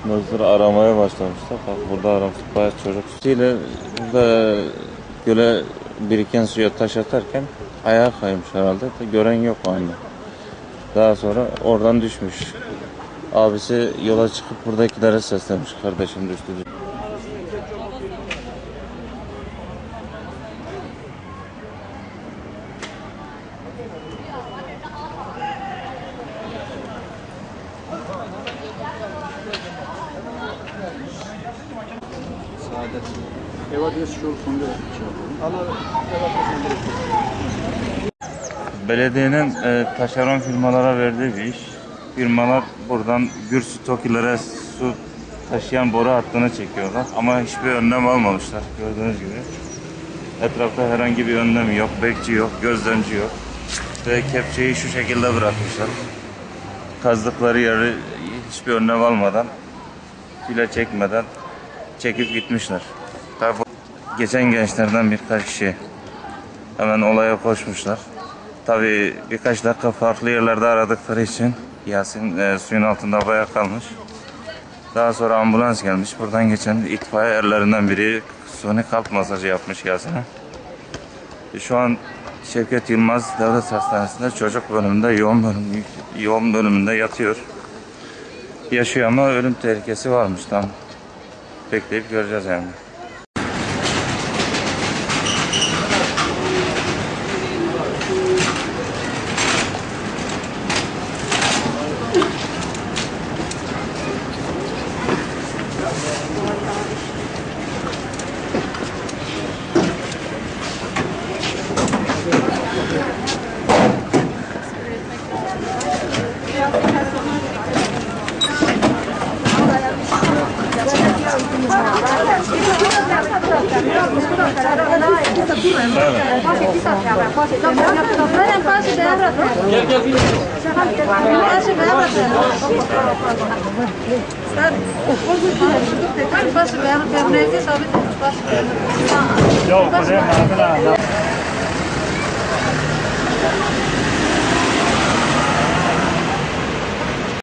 Muzları aramaya başlamışlar. Bak burada aramıştık bayağı çocuk. Burada göle biriken suya taş atarken ayağa kaymış herhalde. Gören yok o anda. Daha sonra oradan düşmüş. Abisi yola çıkıp buradakilere seslenmiş. Kardeşim düştü. Belediyenin taşeron firmalara verdiği bir iş. Firmalar buradan Gürsü Tokilere su taşıyan boru hattını çekiyorlar. Ama hiçbir önlem almamışlar gördüğünüz gibi. Etrafta herhangi bir önlem yok, bekçi yok, gözlemci yok. Ve kepçeyi şu şekilde bırakmışlar. Kazdıkları yeri hiçbir önlem almadan, file çekmeden çekip gitmişler. Tabii geçen gençlerden birkaç kişi hemen olaya koşmuşlar. Tabii birkaç dakika farklı yerlerde aradıkları için Yasin suyun altında bayağı kalmış. Daha sonra ambulans gelmiş. Buradan geçen itfaiye erlerinden biri suni kalp masajı yapmış Yasin'e. Şu an Şevket Yılmaz Devlet Hastanesi'nde çocuk bölümünde yoğun bölümünde yatıyor. Yaşıyor ama ölüm tehlikesi varmış. Tam bekleyip göreceğiz yani. Yok,